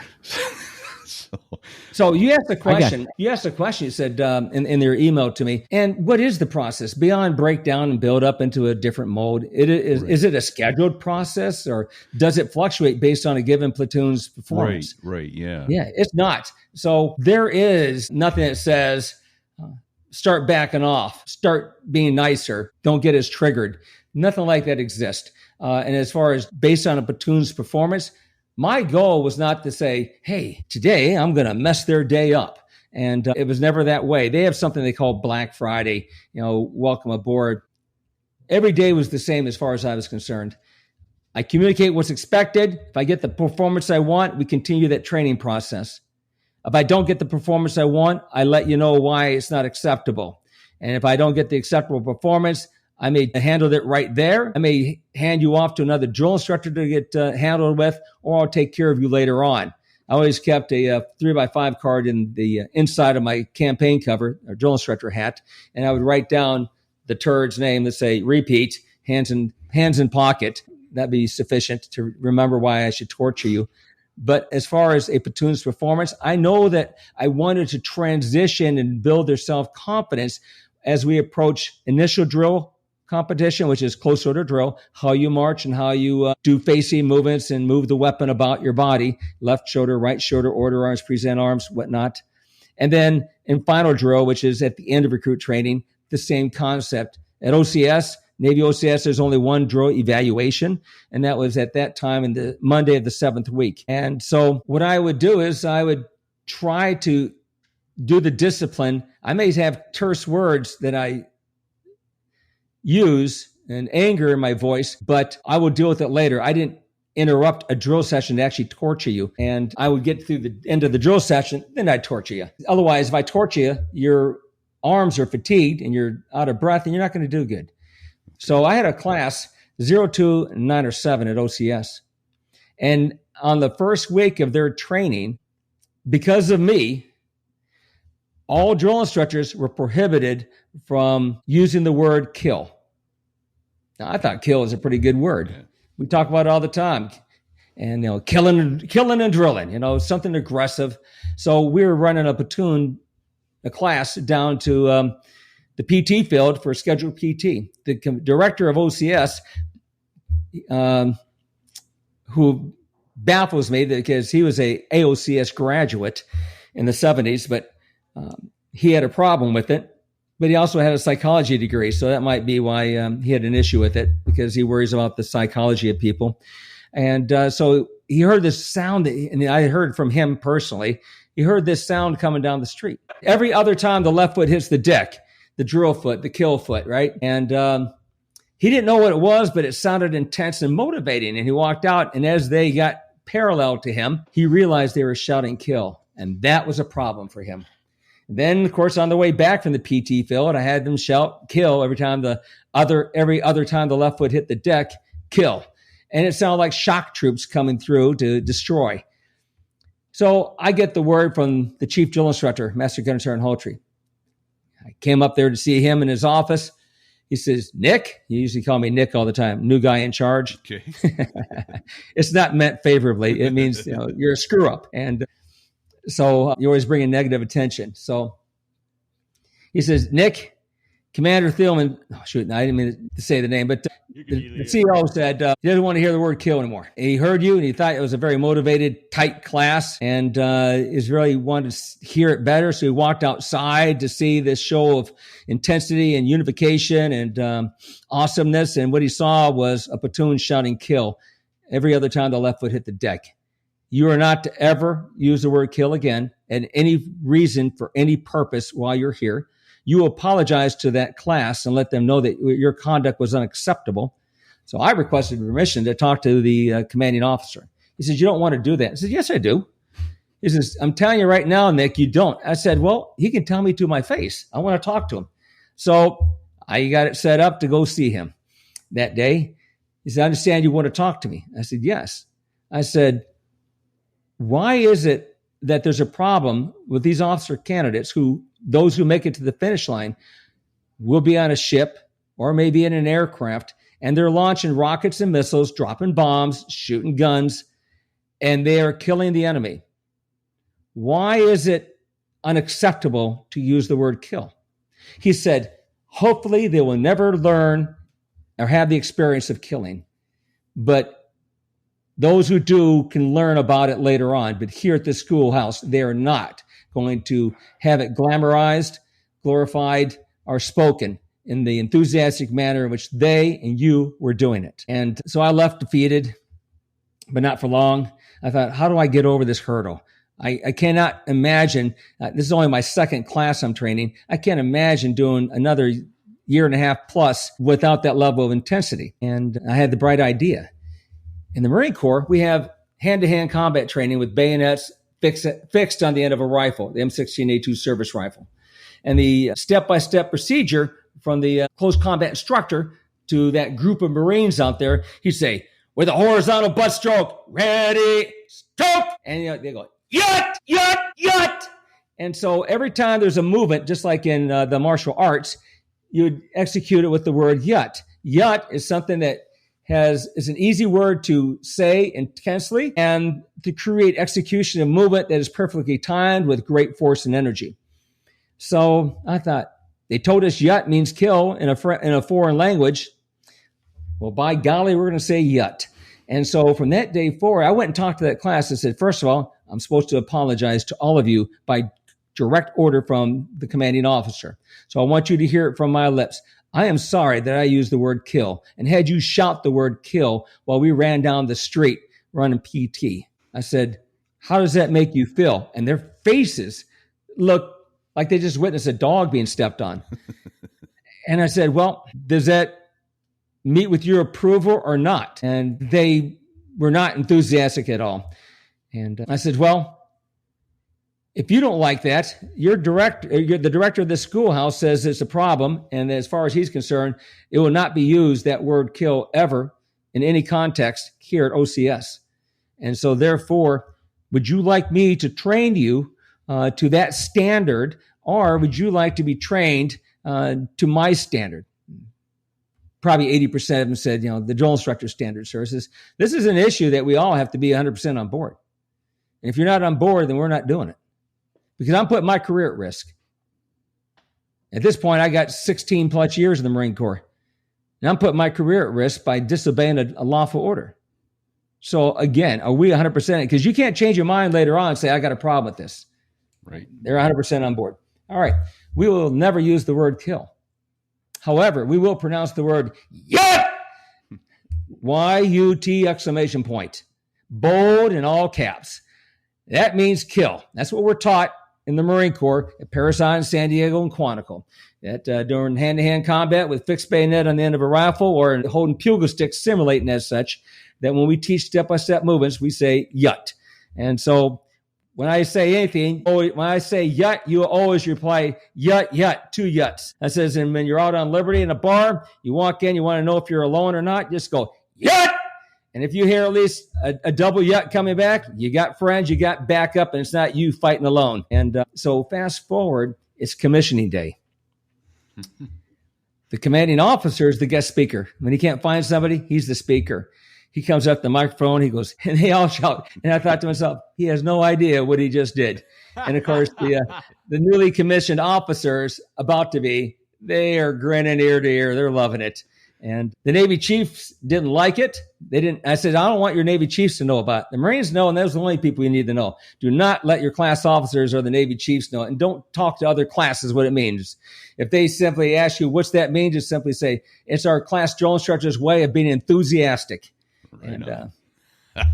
So you asked a question. You said in their email to me, and what is the process beyond breakdown and build up into a different mode? Is it a scheduled process, or does it fluctuate based on a given platoon's performance? Right. Yeah. Yeah, it's not. So there is nothing that says start backing off, start being nicer, don't get as triggered. Nothing like that exists. And as far as based on a platoon's performance, my goal was not to say, hey, today I'm going to mess their day up. And it was never that way. They have something they call Black Friday, welcome aboard. Every day was the same as far as I was concerned. I communicate what's expected. If I get the performance I want, we continue that training process. If I don't get the performance I want, I let you know why it's not acceptable. And if I don't get the acceptable performance, I may handle it right there. I may hand you off to another drill instructor to get handled with, or I'll take care of you later on. I always kept a 3x5 card in the inside of my campaign cover, or drill instructor hat, and I would write down the turd's name. Let's say repeat, hands in pocket. That'd be sufficient to remember why I should torture you. But as far as a platoon's performance, I know that I wanted to transition and build their self-confidence as we approach initial drill competition, which is close order drill, how you march and how you do facing movements and move the weapon about your body, left shoulder, right shoulder, order arms, present arms, whatnot. And then in final drill, which is at the end of recruit training, the same concept. At OCS, Navy OCS, there's only one drill evaluation, and that was at that time in the Monday of the 7th week. And so what I would do is I would try to do the discipline. I may have terse words that I use and anger in my voice, but I will deal with it later. I didn't interrupt a drill session to actually torture you. And I would get through the end of the drill session, then I'd torture you. Otherwise, if I torture you, your arms are fatigued and you're out of breath and you're not going to do good. So I had a class 02, 9, or 7 at OCS. And on the first week of their training, because of me, all drill instructors were prohibited from using the word kill. Now, I thought kill is a pretty good word. Yeah. We talk about it all the time. And, killing and drilling, something aggressive. So we were running a class down to the PT field for scheduled PT. The director of OCS, who baffles me because he was a AOCS graduate in the 70s, but he had a problem with it. But he also had a psychology degree, so that might be why he had an issue with it, because he worries about the psychology of people. And so he heard this sound, and I heard from him personally, he heard this sound coming down the street. Every other time the left foot hits the deck, the drill foot, the kill foot, right? And He didn't know what it was, but it sounded intense and motivating. And he walked out, and as they got parallel to him, he realized they were shouting kill. And that was a problem for him. Then, of course, on the way back from the PT field, I had them shout kill every other time the left foot hit the deck, kill. And it sounded like shock troops coming through to destroy. So I get the word from the chief drill instructor, Master Gunner Sergeant Holtry. I came up there to see him in his office. He says, Nick, he usually call me Nick all the time, new guy in charge. Okay. It's not meant favorably. It means you're a screw up. And so you always bring in negative attention. So he says, Nick, Commander Thielman, I didn't mean to say the name, but the CEO said he doesn't want to hear the word kill anymore. He heard you and he thought it was a very motivated, tight class and is really wanted to hear it better. So he walked outside to see this show of intensity and unification and awesomeness. And what he saw was a platoon shouting kill every other time the left foot hit the deck. You are not to ever use the word kill again at any reason for any purpose while you're here. You apologize to that class and let them know that your conduct was unacceptable. So I requested permission to talk to the commanding officer. He says, you don't want to do that. I said, yes, I do. He says, I'm telling you right now, Nick, you don't. I said, well, he can tell me to my face. I want to talk to him. So I got it set up to go see him that day. He said, I understand you want to talk to me. I said, yes. I said, why is it that there's a problem with these officer candidates those who make it to the finish line will be on a ship or maybe in an aircraft, and they're launching rockets and missiles, dropping bombs, shooting guns, and they are killing the enemy. Why is it unacceptable to use the word kill? He said, hopefully they will never learn or have the experience of killing, but those who do can learn about it later on. But here at the schoolhouse, they are not going to have it glamorized, glorified, or spoken in the enthusiastic manner in which they and you were doing it. And so I left defeated, but not for long. I thought, how do I get over this hurdle? I cannot imagine, this is only my second class I'm training. I can't imagine doing another year and a half plus without that level of intensity. And I had the bright idea. In the Marine Corps, we have hand-to-hand combat training with bayonets fixed on the end of a rifle, the M16A2 service rifle. And the step-by-step procedure from the close combat instructor to that group of Marines out there, he'd say, with a horizontal butt stroke, ready, stroke. And they go, yut, yut, yut. And so every time there's a movement, just like in the martial arts, you would execute it with the word yut. Yut is something that is an easy word to say intensely and to create execution and movement that is perfectly timed with great force and energy. So I thought, they told us yut means kill in a foreign language. Well, by golly, we're going to say yut. And so from that day forward, I went and talked to that class and said, first of all, I'm supposed to apologize to all of you by direct order from the commanding officer. So I want you to hear it from my lips. I am sorry that I used the word kill and had you shout the word kill while we ran down the street running PT. I said, how does that make you feel? And their faces looked like they just witnessed a dog being stepped on. And I said, well, does that meet with your approval or not? And they were not enthusiastic at all. And I said, well, if you don't like that, the director of the schoolhouse says it's a problem. And as far as he's concerned, it will not be used, that word kill, ever in any context here at OCS. And so therefore, would you like me to train you to that standard, or would you like to be trained to my standard? Probably 80% of them said, the drill instructor standard, sir. This is an issue that we all have to be 100% on board. And if you're not on board, then we're not doing it. Because I'm putting my career at risk. At this point, I got 16 plus years in the Marine Corps. And I'm putting my career at risk by disobeying a lawful order. So again, are we 100%? Because you can't change your mind later on and say, I got a problem with this. Right. They're 100% on board. All right. We will never use the word kill. However, we will pronounce the word yut! Y-U-T exclamation point. Bold in all caps. That means kill. That's what we're taught in the Marine Corps at Parris Island, San Diego, and Quantico. that during hand-to-hand combat with fixed bayonet on the end of a rifle or holding bugle sticks, simulating as such, that when we teach step-by-step movements, we say yut. And so when I say anything, when I say yut, you always reply yut, yut, 2 yuts. That says, and when you're out on Liberty in a bar, you walk in, you want to know if you're alone or not, just go yut. And if you hear at least a double yut coming back, you got friends, you got backup, and it's not you fighting alone. And so fast forward, it's commissioning day. The commanding officer is the guest speaker. When he can't find somebody, he's the speaker. He comes up to the microphone, he goes, and they all shout. And I thought to myself, he has no idea what he just did. And of course, the newly commissioned officers about to be, they are grinning ear to ear. They're loving it. And the Navy chiefs didn't like it. They didn't. I said, I don't want your Navy chiefs to know about it. The Marines know, and those are the only people you need to know. Do not let your class officers or the Navy chiefs know it, and don't talk to other classes what it means. If they simply ask you what's that mean, just simply say, it's our class drill instructor's way of being enthusiastic. Right And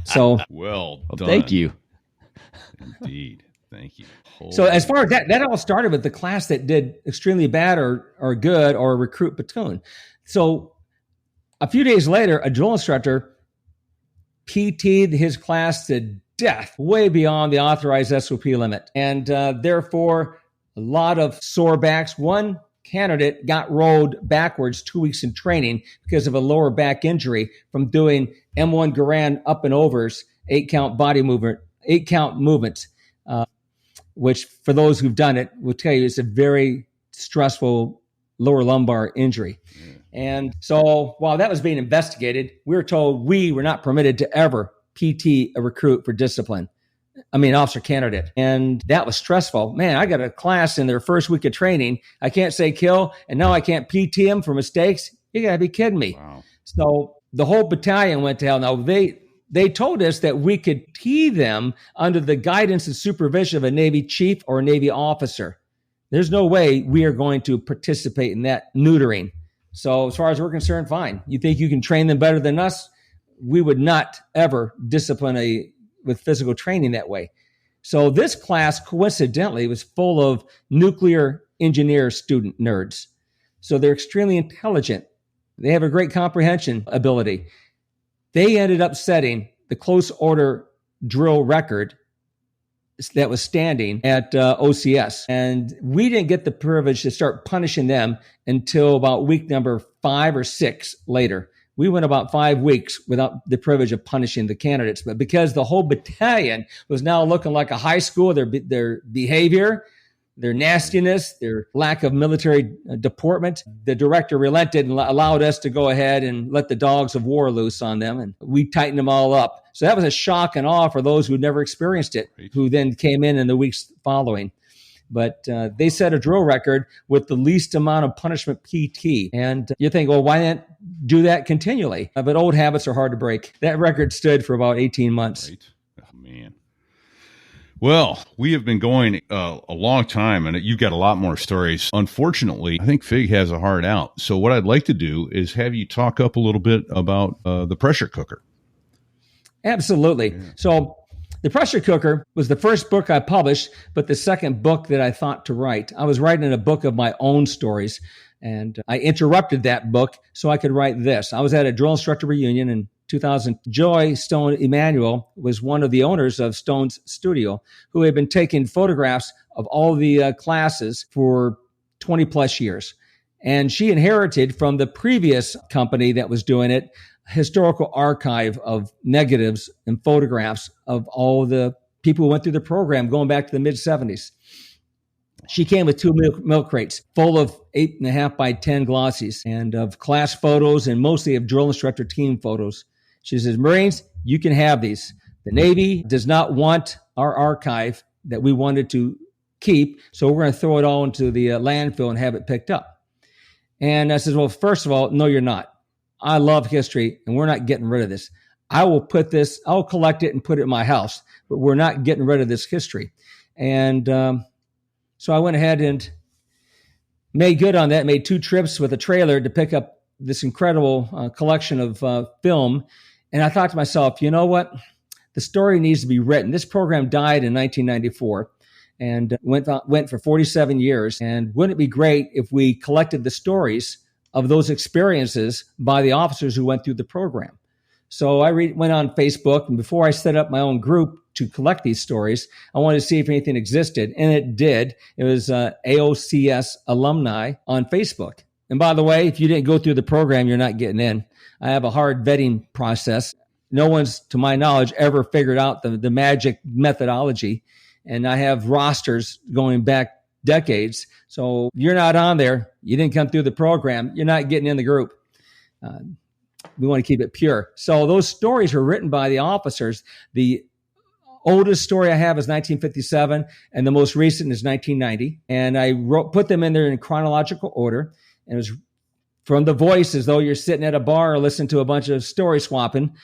so, well done. Thank you. Indeed. Thank you. So as far as that all started with the class that did extremely bad or good or recruit platoon. So a few days later, a drill instructor PT'd his class to death, way beyond the authorized SOP limit. And therefore, a lot of sore backs. One candidate got rolled backwards 2 weeks in training because of a lower back injury from doing M1 Garand up and overs, 8-count body movement, 8-count movements, which for those who've done it will tell you it's a very stressful lower lumbar injury. Yeah. And so while that was being investigated, we were told we were not permitted to ever PT a recruit for discipline. Officer candidate. And that was stressful. Man, I got a class in their first week of training. I can't say kill, and now I can't PT them for mistakes. You got to be kidding me. Wow. So the whole battalion went to hell. Now, they told us that we could T them under the guidance and supervision of a Navy chief or a Navy officer. There's no way we are going to participate in that neutering. So as far as we're concerned, fine. You think you can train them better than us? We would not ever discipline with physical training that way. So this class, coincidentally, was full of nuclear engineer student nerds. So they're extremely intelligent. They have a great comprehension ability. They ended up setting the close order drill record that was standing at OCS. And we didn't get the privilege to start punishing them until about week number 5 or 6 later. We went about 5 weeks without the privilege of punishing the candidates. But because the whole battalion was now looking like a high school, their behavior, their nastiness, their lack of military deportment, the director relented and allowed us to go ahead and let the dogs of war loose on them. And we tightened them all up. So that was a shock and awe for those who never experienced it, who then came in the weeks following. But they set a drill record with the least amount of punishment PT. And you think, well, why not do that continually? But old habits are hard to break. That record stood for about 18 months. Right. Oh, man. Well, we have been going a long time, and you've got a lot more stories. Unfortunately, I think Fig has a hard out. So what I'd like to do is have you talk up a little bit about the pressure cooker. Absolutely. Yeah. So The Pressure Cooker was the first book I published, but the second book that I thought to write. I was writing a book of my own stories, and I interrupted that book so I could write this. I was at a drill instructor reunion in 2000. Joy Stone Emanuel was one of the owners of Stone's Studio, who had been taking photographs of all the classes for 20 plus years. And she inherited from the previous company that was doing it historical archive of negatives and photographs of all the people who went through the program going back to the mid-70s. She came with 2 milk crates full of 8.5 by 10 glossies and of class photos and mostly of drill instructor team photos. She says, Marines, you can have these. The Navy does not want our archive that we wanted to keep, so we're going to throw it all into the landfill and have it picked up. And I says, well, first of all, no, you're not. I love history, and we're not getting rid of this. I'll collect it and put it in my house, but we're not getting rid of this history. And so I went ahead and made good on that, made 2 trips with a trailer to pick up this incredible collection of film. And I thought to myself, you know what? The story needs to be written. This program died in 1994. and went for 47 years. And wouldn't it be great if we collected the stories of those experiences by the officers who went through the program? So I went on Facebook, and before I set up my own group to collect these stories, I wanted to see if anything existed, and it did. It was AOCS alumni on Facebook. And by the way, if you didn't go through the program, you're not getting in. I have a hard vetting process. No one's, to my knowledge, ever figured out the magic methodology. And I have rosters going back decades. So you're not on there. You didn't come through the program. You're not getting in the group. We want to keep it pure. So those stories were written by the officers. The oldest story I have is 1957, and the most recent is 1990. And I put them in there in chronological order. And it was from the voice, as though you're sitting at a bar or listening to a bunch of story swapping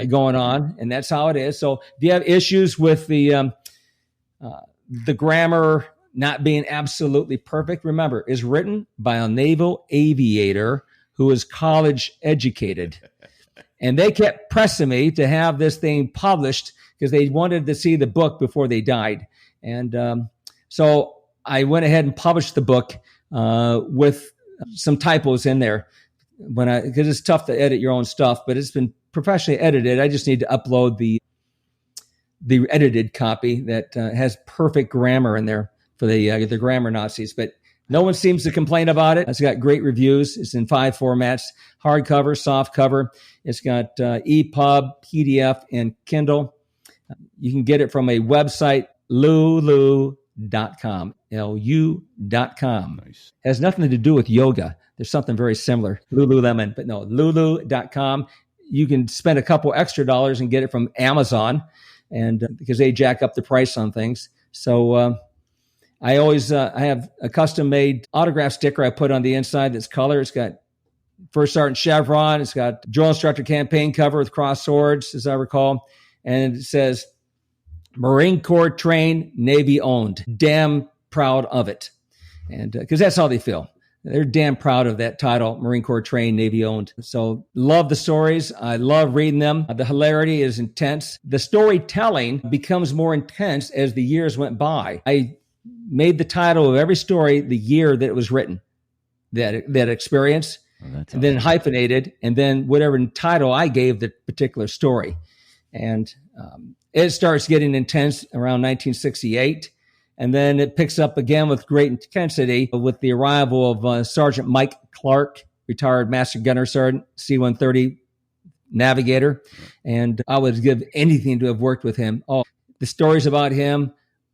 going on. And that's how it is. So if you have issues with the grammar not being absolutely perfect, remember, it's written by a naval aviator who is college educated. And they kept pressing me to have this thing published because they wanted to see the book before they died. And so I went ahead and published the book with some typos in there because it's tough to edit your own stuff, but it's been professionally edited. I just need to upload the edited copy that has perfect grammar in there for the grammar Nazis. But no one seems to complain about it. It's got great reviews. It's in 5 formats: hardcover, soft cover. It's got EPUB, PDF, and Kindle. You can get it from a website, lulu.com, LU.com. Nice. Has nothing to do with yoga. There's something very similar, Lululemon, but no, lulu.com. You can spend a couple extra dollars and get it from Amazon, and because they jack up the price on things. So I always I have a custom-made autograph sticker I put on the inside that's color. It's got First Sergeant Chevron. It's got Drill Instructor campaign cover with cross swords, as I recall. And it says, Marine Corps trained, Navy owned. Damn proud of it. And because that's how they feel. They're damn proud of that title, Marine Corps trained, Navy owned. So love the stories. I love reading them. The hilarity is intense. The storytelling becomes more intense as the years went by. I made the title of every story the year that it was written, that experience, and then hyphenated, and then whatever title I gave the particular story. And it starts getting intense around 1968. And then it picks up again with great intensity with the arrival of Sergeant Mike Clark, retired Master Gunner Sergeant, C-130 Navigator. And I would give anything to have worked with him. Oh, the stories about him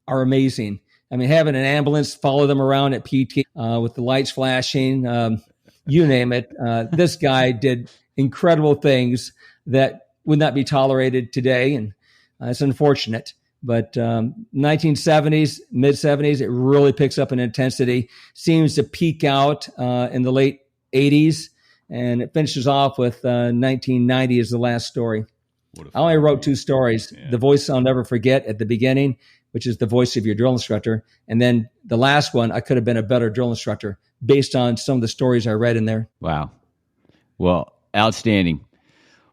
are amazing. I mean, having an ambulance follow them around at PT with the lights flashing, you name it. This guy did incredible things that would not be tolerated today. And it's unfortunate. But 1970s, mid-70s, it really picks up in intensity, seems to peak out in the late 80s, and it finishes off with 1990 as the last story. I only wrote 2 stories. Yeah. The voice I'll never forget at the beginning, which is the voice of your drill instructor. And then the last one, I could have been a better drill instructor based on some of the stories I read in there. Wow. Well, outstanding.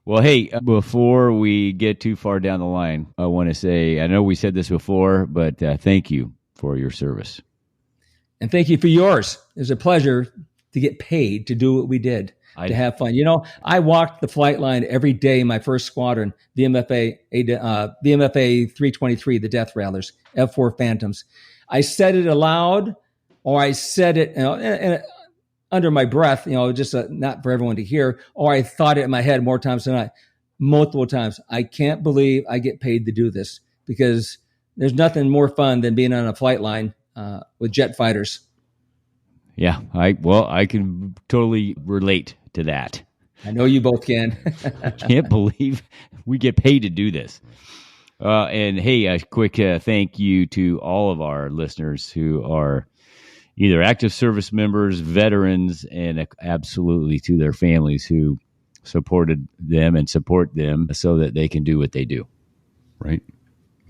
Well, hey, before we get too far down the line, I want to say, I know we said this before, but thank you for your service. And thank you for yours. It was a pleasure to get paid to do what we did, to have fun. You know, I walked the flight line every day in my first squadron, the MFA 323, the Death Rattlers, F-4 Phantoms. I said it aloud, or I said it, and under my breath, just not for everyone to hear, or I thought it in my head more times than not, multiple times. I can't believe I get paid to do this, because there's nothing more fun than being on a flight line with jet fighters. Yeah, I can totally relate to that. I know you both can. Can't believe we get paid to do this. And hey, a quick thank you to all of our listeners who are either active service members, veterans, and absolutely to their families who supported them and support them so that they can do what they do. Right.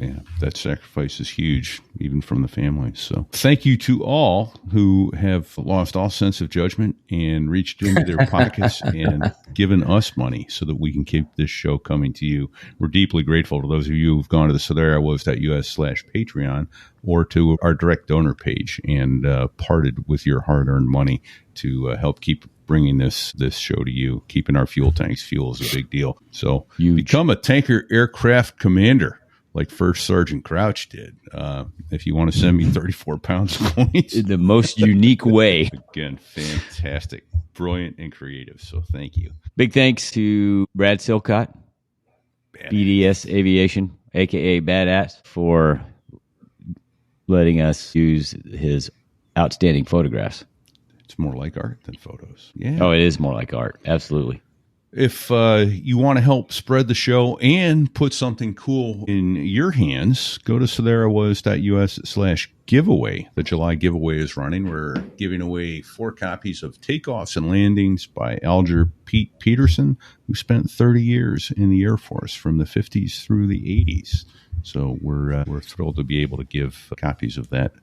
Yeah, that sacrifice is huge, even from the family. So thank you to all who have lost all sense of judgment and reached into their pockets and given us money so that we can keep this show coming to you. We're deeply grateful to those of you who've gone to the SoleraWoes.us/Patreon or to our direct donor page and parted with your hard-earned money to help keep bringing this show to you. Keeping our fuel tanks fuel is a big deal. So become a tanker aircraft commander, like First Sergeant Crouch did. If you want to send me 34 pounds of coins. In the most unique way. Again, fantastic, brilliant, and creative. So thank you. Big thanks to Brad Silcott, BDS Aviation, a.k.a. Badass, for letting us use his outstanding photographs. It's more like art than photos. Yeah. Oh, it is more like art. Absolutely. If you want to help spread the show and put something cool in your hands, go to SoleraWoes.us/giveaway. The July giveaway is running. We're giving away 4 copies of Takeoffs and Landings by Alger Pete Peterson, who spent 30 years in the Air Force from the 50s through the 80s. So we're thrilled to be able to give copies of that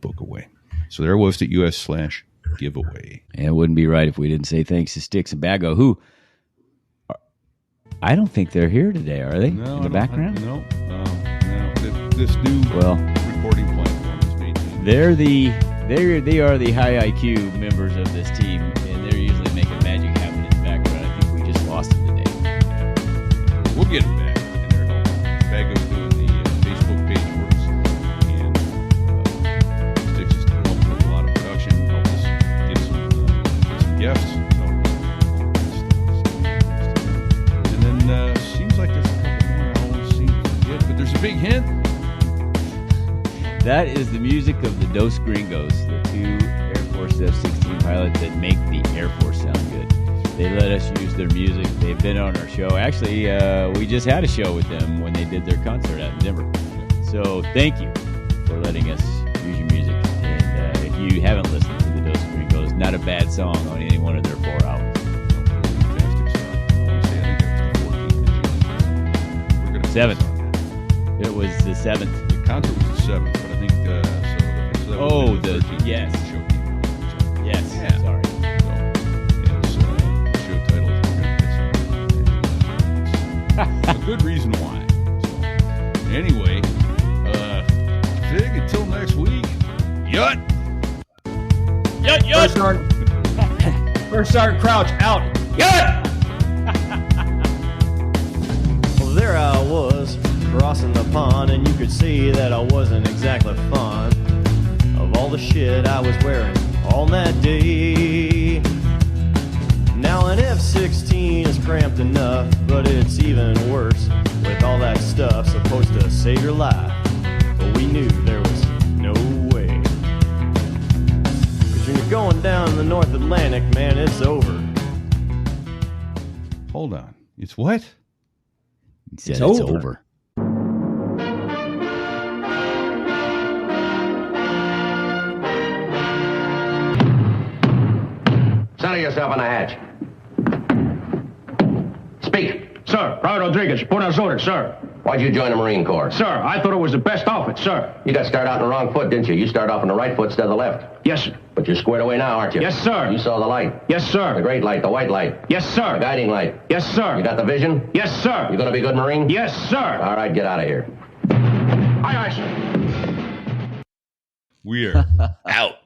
book away. SoleraWoes.us/giveaway. And it wouldn't be right if we didn't say thanks to Sticks and Bago, who... I don't think they're here today, are they? No, in the background? No. This new recording platform is made. They are the high IQ members of this team, and they're usually making magic happen in the background. I think we just lost them today. We'll get them back, and they're helping. Bago's doing the Facebook page works, and Sticks is helping with a lot of production, help us get some guests. Seems like there's a couple more I always seem to forget, but there's a big hint. That is the music of the Dos Gringos, the 2 Air Force F-16 pilots that make the Air Force sound good. They let us use their music. They've been on our show. Actually, we just had a show with them when they did their concert out in Denver. So thank you for letting us use your music. And if you haven't listened to the Dos Gringos, not a bad song on any one of their 4 albums. Seventh. It was the 7th. The concert was the 7th, but I think yes. The show came out. Yes. Yeah. Sorry. So the show title is a good reason why. So anyway, Fig, until next week. Yut. First Sergeant Crouch out. Yut! There I was, crossing the pond, and you could see that I wasn't exactly fond of all the shit I was wearing on that day. Now an F-16 is cramped enough, but it's even worse with all that stuff supposed to save your life. But we knew there was no way. 'Cause when you're going down the North Atlantic, man, it's over. Hold on. It's what? He said It's it's over. over. Center yourself on the hatch. Speak. Sir, Robert Rodriguez, Buenos Aires, sir. Why'd you join the Marine Corps? Sir, I thought it was the best outfit, sir. You got started out on the wrong foot, didn't you? You started off on the right foot instead of the left. Yes, sir. But you're squared away now, aren't you? Yes, sir. You saw the light. Yes, The sir. great light, the white light. Yes, The sir. guiding light. Yes, sir. You got the vision? Yes, sir. You gonna be a good Marine? Yes, sir. All right, get out of here. Aye, aye, sir. We are out.